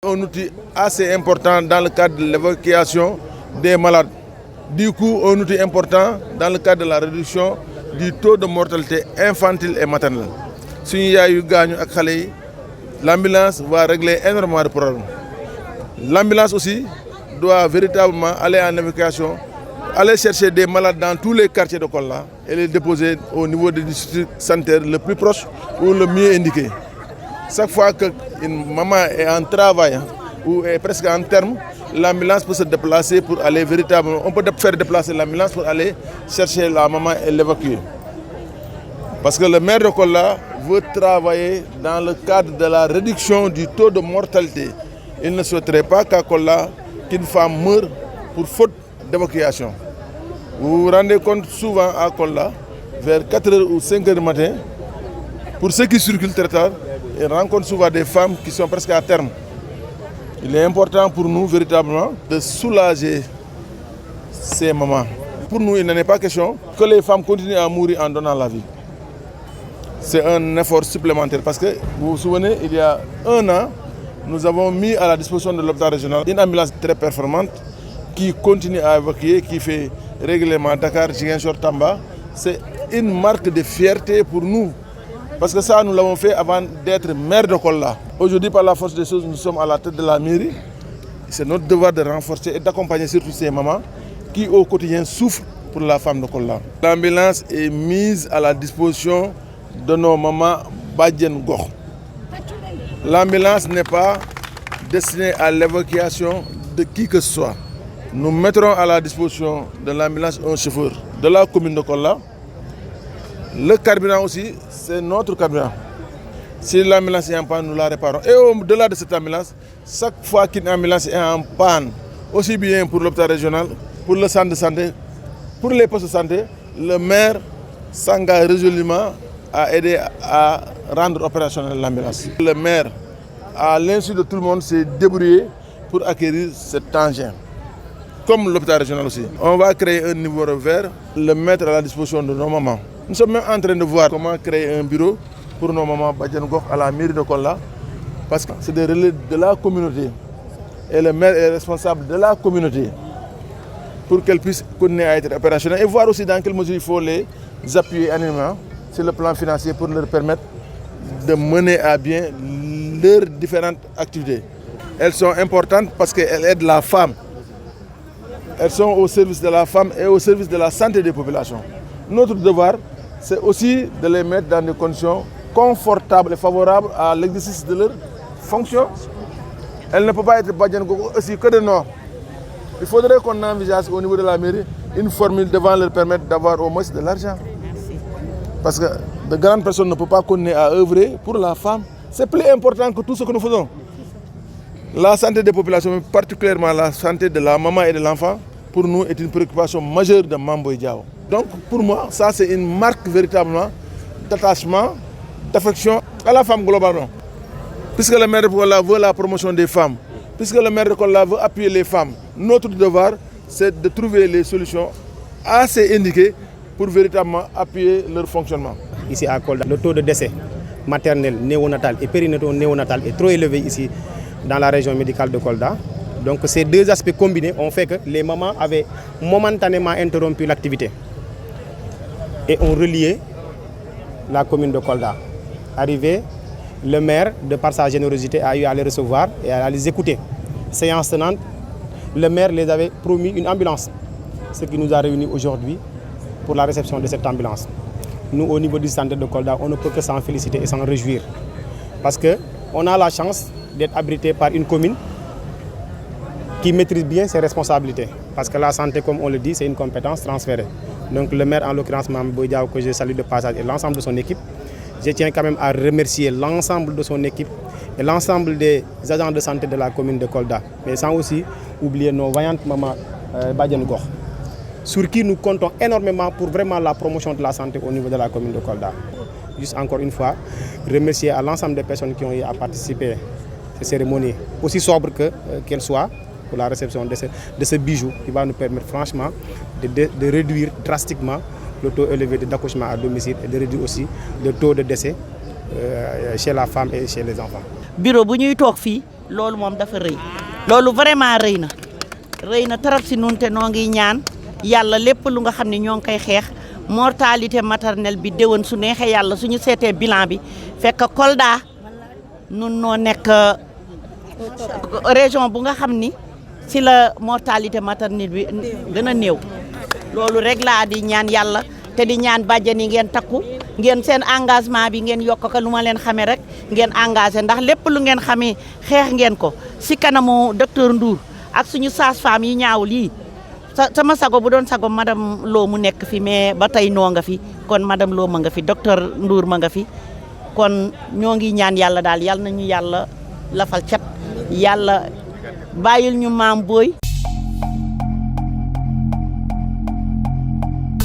un outil assez important dans le cadre de l'évacuation des malades. Du coup, un outil important dans le cadre de la réduction du taux de mortalité infantile et maternelle. Si l'ambulance va régler énormément de problèmes. L'ambulance aussi doit véritablement aller en évacuation, aller chercher des malades dans tous les quartiers de Kolla et les déposer au niveau des districts sanitaires le plus proche ou le mieux indiqué. Chaque fois qu'une maman est en travail ou est presque en terme, l'ambulance peut se déplacer pour aller véritablement. On peut faire déplacer l'ambulance pour aller chercher la maman et l'évacuer. Parce que le maire de Kolla veut travailler dans le cadre de la réduction du taux de mortalité. Il ne souhaiterait pas qu'à Kolla, qu'une femme meure pour faute d'évacuation. Vous vous rendez compte souvent à Kolla, vers 4h ou 5h du matin, pour ceux qui circulent très tard, ils rencontrent souvent des femmes qui sont presque à terme. Il est important pour nous véritablement de soulager ces mamans. Pour nous, il n'en est pas question que les femmes continuent à mourir en donnant la vie. C'est un effort supplémentaire parce que, vous vous souvenez, il y a 1 an, nous avons mis à la disposition de l'hôpital régional une ambulance très performante qui continue à évacuer, qui fait régulièrement Dakar, Ziguinchor, Tamba. C'est une marque de fierté pour nous. Parce que ça, nous l'avons fait avant d'être maire de Kolla. Aujourd'hui, par la force des choses, nous sommes à la tête de la mairie. C'est notre devoir de renforcer et d'accompagner surtout ces mamans qui, au quotidien, souffrent pour la femme de Kolla. L'ambulance est mise à la disposition de nos mamans Badjen Gokh. L'ambulance n'est pas destinée à l'évacuation de qui que ce soit. Nous mettrons à la disposition de l'ambulance un chauffeur de la commune de Kolla. Le carburant aussi, c'est notre carburant. Si l'ambulance est en panne, nous la réparons. Et au-delà de cette ambulance, chaque fois qu'une ambulance est en panne, aussi bien pour l'hôpital régional, pour le centre de santé, pour les postes de santé, le maire s'engage résolument à aider à rendre opérationnelle l'ambulance. Le maire, à l'insu de tout le monde, s'est débrouillé pour acquérir cet engin. Comme l'hôpital régional aussi. On va créer un numéro vert, le mettre à la disposition de nos mamans. Nous sommes même en train de voir comment créer un bureau pour nos mamans Badjen Gokh à la mairie de Kolla. Parce que c'est des relais de la communauté. Et le maire est responsable de la communauté pour qu'elle puisse continuer à être opérationnelle et voir aussi dans quelle mesure il faut les appuyer annuellement sur le plan financier pour leur permettre de mener à bien leurs différentes activités. Elles sont importantes parce qu'elles aident la femme. Elles sont au service de la femme et au service de la santé des populations. Notre devoir, c'est aussi de les mettre dans des conditions confortables et favorables à l'exercice de leurs fonctions. Elle ne peut pas être Badjen Gokh aussi que de nom. Il faudrait qu'on envisage au niveau de la mairie une formule devant leur permettre d'avoir au moins de l'argent. Parce que de grandes personnes ne peuvent pas continuer à œuvrer pour la femme. C'est plus important que tout ce que nous faisons. La santé des populations, mais particulièrement la santé de la maman et de l'enfant, pour nous est une préoccupation majeure de Mamboy Diao. Donc pour moi, ça c'est une marque véritablement d'attachement, d'affection à la femme globalement. Puisque le maire de Kolla veut la promotion des femmes, puisque le maire de Kolla veut appuyer les femmes, notre devoir c'est de trouver les solutions assez indiquées pour véritablement appuyer leur fonctionnement. Ici à Kolla, le taux de décès maternel, néonatal et périnatal est trop élevé ici dans la région médicale de Kolda. Donc ces deux aspects combinés ont fait que les mamans avaient momentanément interrompu l'activité et ont relié la commune de Kolda. Arrivé, le maire, de par sa générosité, a eu à les recevoir et à les écouter. Séance tenante, le maire les avait promis une ambulance, ce qui nous a réunis aujourd'hui pour la réception de cette ambulance. Nous, au niveau du centre de Kolda, on ne peut que s'en féliciter et s'en réjouir. Parce qu'on a la chance d'être abrité par une commune qui maîtrise bien ses responsabilités. Parce que la santé, comme on le dit, c'est une compétence transférée. Donc le maire, en l'occurrence Mamboy Diao, que je salue de passage, et l'ensemble de son équipe, je tiens quand même à remercier l'ensemble de son équipe et l'ensemble des agents de santé de la commune de Kolda. Mais sans aussi oublier nos vaillantes mamans Badjen Gokh, sur qui nous comptons énormément pour vraiment la promotion de la santé au niveau de la commune de Kolda. Juste encore une fois, remercier à l'ensemble des personnes qui ont eu à participer à cette cérémonie, aussi sobre qu'elle soit, pour la réception de ce bijou qui va nous permettre franchement de réduire drastiquement le taux élevé d'accouchement à domicile et de réduire aussi le taux de décès chez la femme et chez les enfants. bureau bu ñuy toog fii loolu moom dafa rëy loolu vraiment rëy na trop si nun te noo ngi ñaan yàlla lépp lu nga xam ne ñoo ngi koy xeex mortalité maternelle bi déwén su neexee yàlla suñu seetee bilan bi fekk Kolda nun noo nekk région bu nga xam ni si la mortalité maternelle bi gën a néew loolu rek laa di ñaan yàlla te di ñaan bàjjen yi ngeen takku ngeen seen engagement bi ngeen yokk ko lu ma leen xamee rek ngeen engagé ndax lépp lu ngeen xamee xeex ngeen ko si kanamu docteur Ndour ak suñu sage-femme yi ñaawul yi sama sago bu doon sago madame Lo mu nekk fi mais ba tey noo nga fi kon madame Lo ma nga fi docteur Ndour ma nga fi kon ñoo ngi ñaan yàlla daal yàlla nañu yàlla lafal cat yàlla bàyyil ñu maam booy